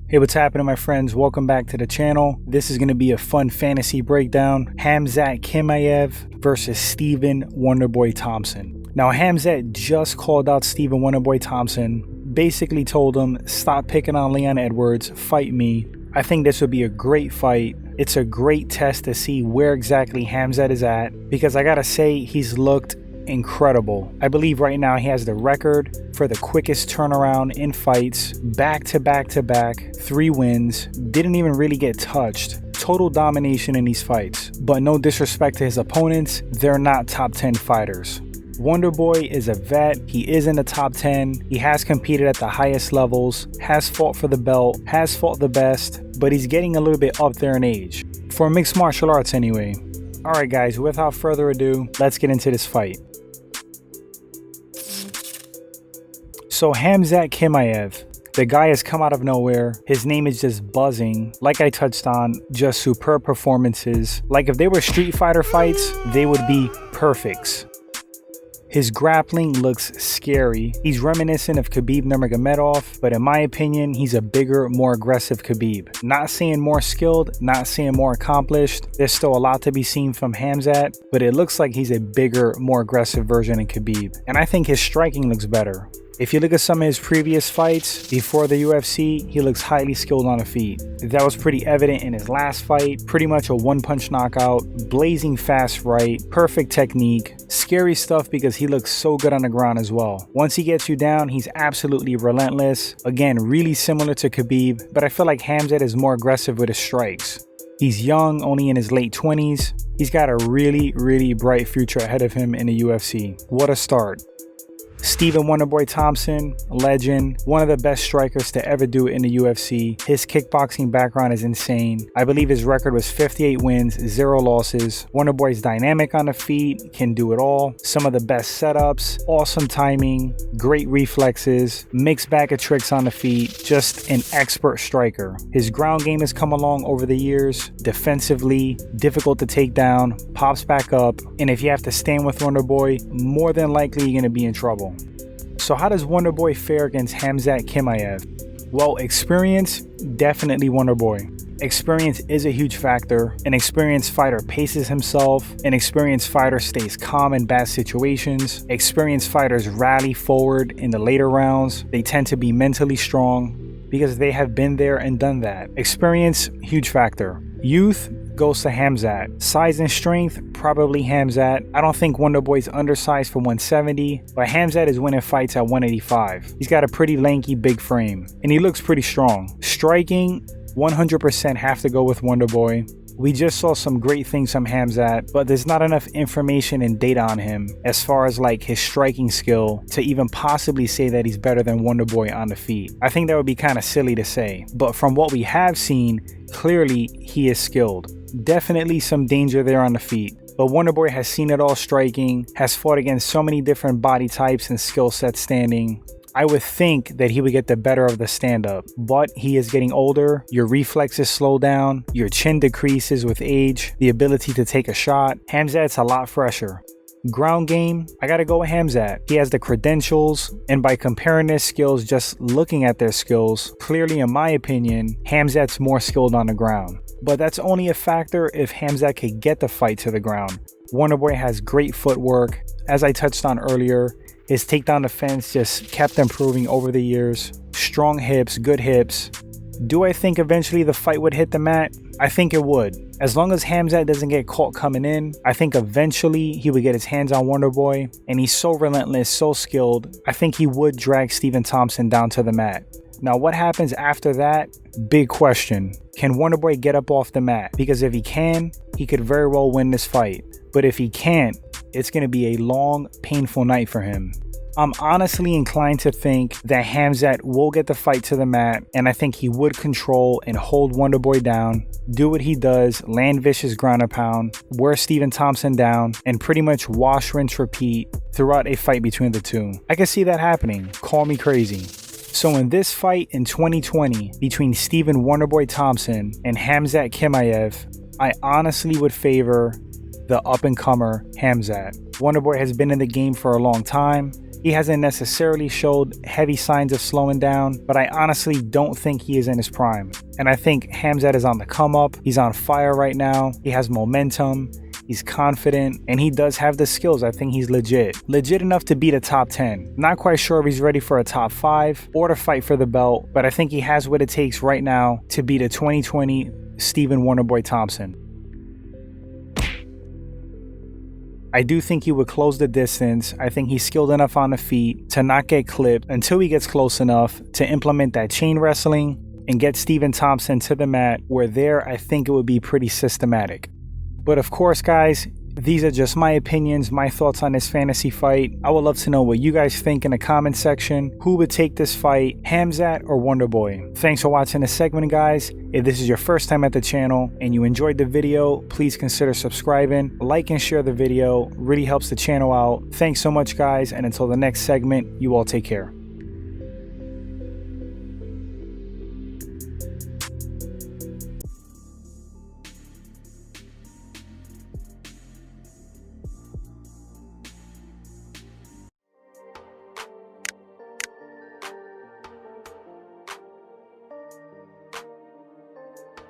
Hey, what's happening, my friends? Welcome back to the channel. This is going to be a fun fantasy breakdown. Khamzat Chimaev versus Stephen Wonderboy Thompson. Now, Khamzat just called out Stephen Wonderboy Thompson, basically told him, stop picking on Leon Edwards, fight me. I think this would be a great fight. It's a great test to see where exactly Khamzat is at, because I gotta say, he's looked incredible. I believe right now he has the record for the quickest turnaround in fights, back to back to back, 3 wins, didn't even really get touched. Total domination in these fights. But no disrespect to his opponents, they're not top 10 fighters. Wonderboy is a vet, he is in the top 10, he has competed at the highest levels, has fought for the belt, has fought the best, but he's getting a little bit up there in age. For mixed martial arts anyway. Alright guys, without further ado, let's get into this fight. So Khamzat Chimaev, the guy has come out of nowhere. His name is just buzzing. Like I touched on, just superb performances. Like if they were Street Fighter fights, they would be perfects. His grappling looks scary. He's reminiscent of Khabib Nurmagomedov, but in my opinion, he's a bigger, more aggressive Khabib. Not saying more skilled, not saying more accomplished. There's still a lot to be seen from Khamzat, but it looks like he's a bigger, more aggressive version of Khabib. And I think his striking looks better. If you look at some of his previous fights before the UFC, he looks highly skilled on the feet. That was pretty evident in his last fight, pretty much a one-punch knockout, blazing fast right, perfect technique, scary stuff because he looks so good on the ground as well. Once he gets you down, he's absolutely relentless. Again, really similar to Khabib, but I feel like Khamzat is more aggressive with his strikes. He's young, only in his late 20s. He's got a really, really bright future ahead of him in the UFC. What a start. Stephen Wonderboy Thompson, legend, one of the best strikers to ever do it in the UFC. His kickboxing background is insane. I believe his record was 58 wins, 0 losses. Wonderboy's dynamic on the feet, can do it all. Some of the best setups, awesome timing, great reflexes, mixed bag of tricks on the feet, just an expert striker. His ground game has come along over the years. Defensively, difficult to take down, pops back up, and if you have to stand with Wonderboy, more than likely you're going to be in trouble. So how does Wonderboy fare against Khamzat Chimaev? Well, experience, definitely Wonderboy. Experience is a huge factor. An experienced fighter paces himself. An experienced fighter stays calm in bad situations. Experienced fighters rally forward in the later rounds. They tend to be mentally strong because they have been there and done that. Experience, huge factor. Youth goes to Khamzat. Size and strength, probably Khamzat. I don't think Wonderboy's undersized for 170, but Khamzat is winning fights at 185. He's got a pretty lanky, big frame, and he looks pretty strong. Striking, 100% have to go with Wonderboy. We just saw some great things from Khamzat, but there's not enough information and data on him as far as like his striking skill to even possibly say that he's better than Wonderboy on the feet. I think that would be kind of silly to say, but from what we have seen, clearly he is skilled. Definitely some danger there on the feet. But Wonderboy has seen it all striking, has fought against so many different body types and skill sets standing. I would think that he would get the better of the stand-up, but he is getting older, your reflexes slow down, your chin decreases with age, the ability to take a shot. Khamzat's a lot fresher. Ground game, I gotta go with Khamzat. He has the credentials, and by comparing their skills, just looking at their skills, clearly in my opinion, Khamzat's more skilled on the ground. But that's only a factor if Khamzat could get the fight to the ground. Wonderboy has great footwork. As I touched on earlier, his takedown defense just kept improving over the years. Strong hips, good hips. Do I think eventually the fight would hit the mat? I think it would. As long as Khamzat doesn't get caught coming in, I think eventually he would get his hands on Wonderboy. And he's so relentless, so skilled, I think he would drag Stephen Thompson down to the mat. Now what happens after that? Big question. Can Wonderboy get up off the mat? Because if he can, he could very well win this fight. But if he can't, it's going to be a long, painful night for him. I'm honestly inclined to think that Khamzat will get the fight to the mat, and I think he would control and hold Wonderboy down, do what he does, land vicious ground and pound, wear Stephen Thompson down, and pretty much wash, rinse, repeat throughout a fight between the two. I can see that happening. Call me crazy. So in this fight in 2020 between Stephen Wonderboy Thompson and Khamzat Chimaev, I honestly would favor the up-and-comer Khamzat. Wonderboy has been in the game for a long time. He hasn't necessarily showed heavy signs of slowing down, but I honestly don't think he is in his prime. And I think Khamzat is on the come up. He's on fire right now. He has momentum. He's confident, and he does have the skills. I think he's legit enough to beat a top 10. Not quite sure if he's ready for a top 5 or to fight for the belt, but I think he has what it takes right now to beat a 2020 Stephen Wonderboy Thompson. I do think he would close the distance. I think he's skilled enough on the feet to not get clipped until he gets close enough to implement that chain wrestling and get Stephen Thompson to the mat, where there I think it would be pretty systematic. But of course, guys, these are just my opinions, my thoughts on this fantasy fight. I would love to know what you guys think in the comment section. Who would take this fight, Khamzat or Wonderboy? Thanks for watching this segment, guys. If this is your first time at the channel and you enjoyed the video, please consider subscribing. Like and share the video. Really helps the channel out. Thanks so much, guys, and until the next segment, you all take care.